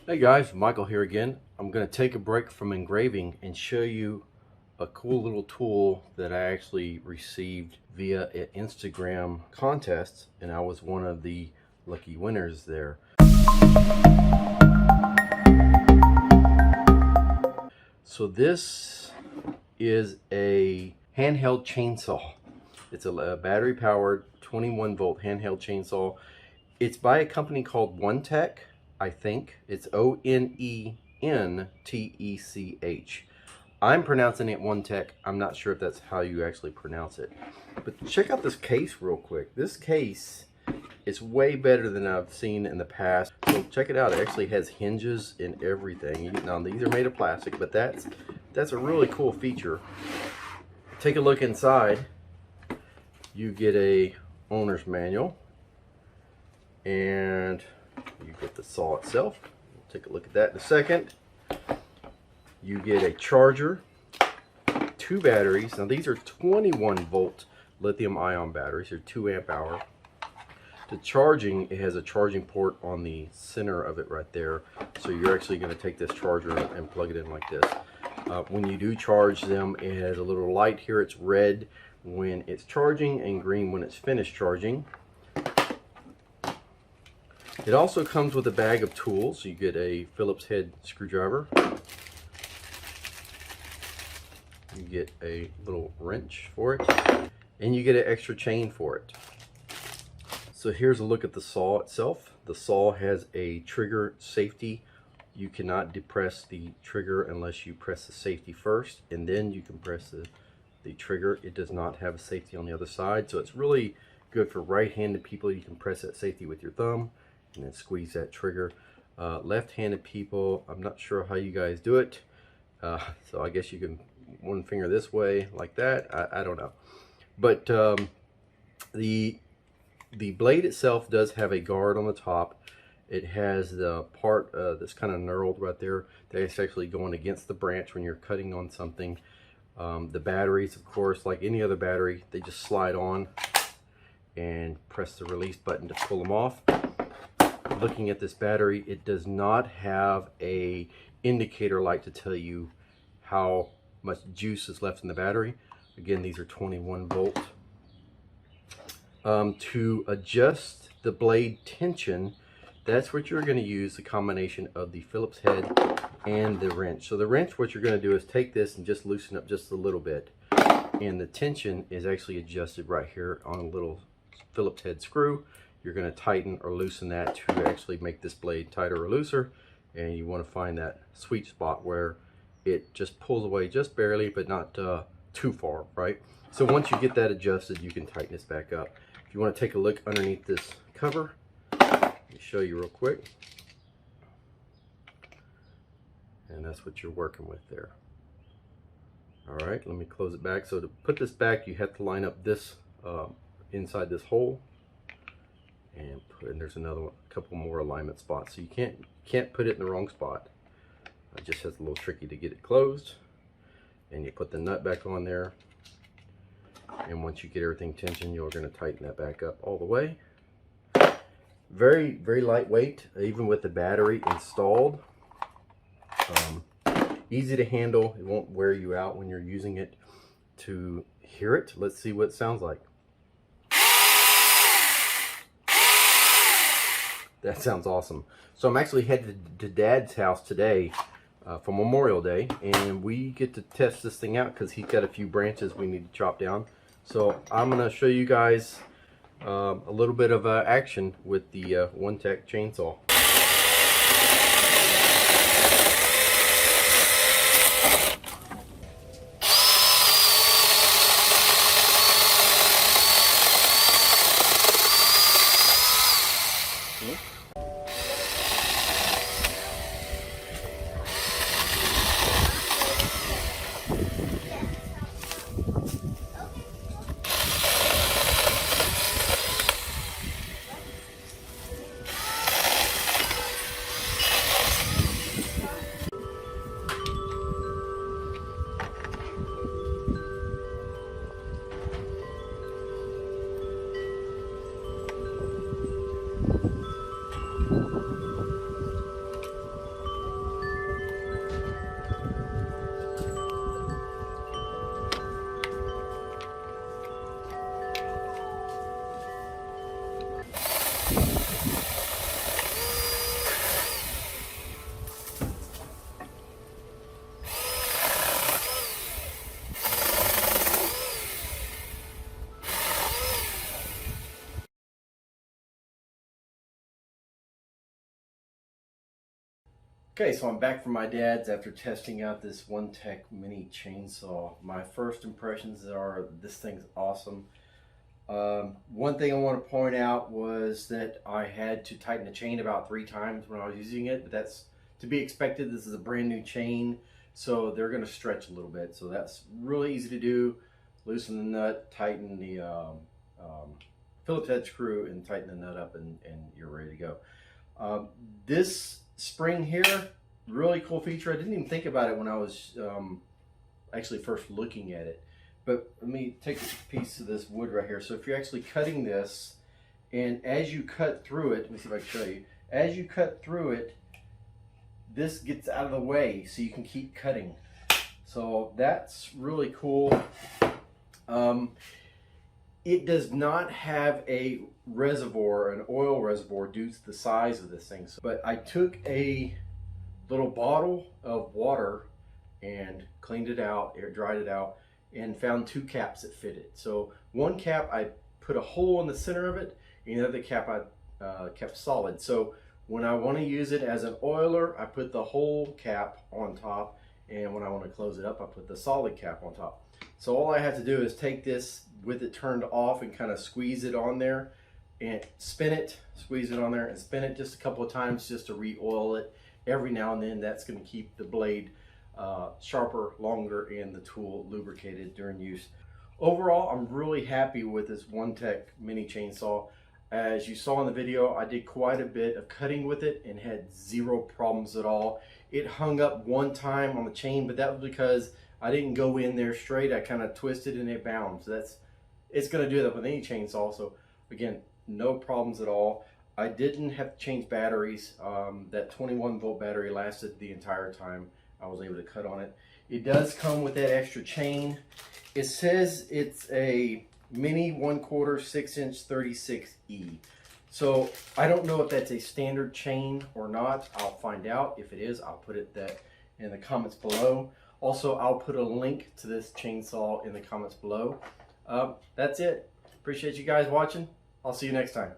Hey guys, Michael here again. I'm going to take a break from engraving and show you a cool little tool that I actually received via an Instagram contest, and I was one of the lucky winners there. So this is a handheld chainsaw. It's a battery powered 21 volt handheld chainsaw. It's by a company called OneNTech. I think it's ONENTECH. I'm pronouncing it OneTech. I'm not sure if that's how you actually pronounce it. But check out this case real quick. This case is way better than I've seen in the past. So check it out. It actually has hinges and everything. Now these are made of plastic, but that's a really cool feature. Take a look inside. You get a owner's manual, and you get the saw itself. We'll take a look at that in a second. You get a charger, 2 batteries. Now these are 21 volt lithium-ion batteries. They're 2 amp hour. The charging, it has a charging port on the center of it right there. So you're actually going to take this charger and plug it in like this. When you do charge them, it has a little light here. It's red when it's charging and green when it's finished charging. It also comes with a bag of tools. You get a Phillips head screwdriver. You get a little wrench for it, and you get an extra chain for it. So here's a look at the saw itself. The saw has a trigger safety. You cannot depress the trigger unless you press the safety first, and then you can press the trigger. It does not have a safety on the other side, so it's really good for right-handed people. You can press that safety with your thumb and then squeeze that trigger. Left-handed people, I'm not sure how you guys do it. So I guess you can one finger this way like that. I don't know. But the blade itself does have a guard on the top. It has the part that's kind of knurled right there that's actually going against the branch when you're cutting on something. The batteries, of course, like any other battery, they just slide on and press the release button to pull them off. Looking at this battery, it does not have a indicator light to tell you how much juice is left in the battery. Again, these are 21 volt. To adjust the blade tension, that's what you're going to use, the combination of the Phillips head and the wrench. So the wrench, what you're going to do is take this and just loosen up just a little bit, and the tension is actually adjusted right here on a little Phillips head screw. You're going to tighten or loosen that to actually make this blade tighter or looser, and you want to find that sweet spot where it just pulls away just barely, but not too far, right? So once you get that adjusted, you can tighten this back up. If you want to take a look underneath this cover, let me show you real quick. And that's what you're working with there. All right, let me close it back. So to put this back, you have to line up this inside this hole, and there's another one, a couple more alignment spots. So you can't put it in the wrong spot. It just has a little tricky to get it closed. And you put the nut back on there. And once you get everything tensioned, you're going to tighten that back up all the way. Very, very lightweight, even with the battery installed. Easy to handle. It won't wear you out when you're using it. To hear it, let's see what it sounds like. That sounds awesome. So I'm actually headed to Dad's house today for Memorial Day, and we get to test this thing out because he's got a few branches we need to chop down. So I'm going to show you guys a little bit of action with the OneTech chainsaw. Okay, so I'm back from my dad's after testing out this OneTech mini chainsaw. My first impressions are this thing's awesome. One thing I want to point out was that I had to tighten the chain about 3 times when I was using it, but that's to be expected. This is a brand new chain, so they're going to stretch a little bit. So that's really easy to do. Loosen the nut, tighten the Phillips head screw, and tighten the nut up, and you're ready to go. This spring here, really cool feature. I didn't even think about it when I was actually first looking at it. But let me take a piece of this wood right here. So if you're actually cutting this, and as you cut through it, let me see if I can show you. As you cut through it, this gets out of the way so you can keep cutting. So that's really cool. It does not have a reservoir, an oil reservoir, due to the size of this thing. But I took a little bottle of water and cleaned it out, air dried it out, and found 2 caps that fit it. So one cap I put a hole in the center of it, and the other cap I kept solid. So when I want to use it as an oiler, I put the whole cap on top, and when I want to close it up, I put the solid cap on top. So all I have to do is take this with it turned off and kind of squeeze it on there and spin it, squeeze it on there and spin it just a couple of times just to re-oil it every now and then. That's going to keep the blade sharper, longer, and the tool lubricated during use. Overall, I'm really happy with this OneTech mini chainsaw. As you saw in the video, I did quite a bit of cutting with it and had 0 problems at all. It hung up one time on the chain, but that was because I didn't go in there straight. I kind of twisted and it bounced. It's going to do that with any chainsaw. So again, no problems at all. I didn't have to change batteries. That 21-volt battery lasted the entire time I was able to cut on it. It does come with that extra chain. It says it's a mini 1/4 6-inch 36E. So I don't know if that's a standard chain or not. I'll find out. If it is, I'll put it in the comments below. Also, I'll put a link to this chainsaw in the comments below. That's it. Appreciate you guys watching. I'll see you next time.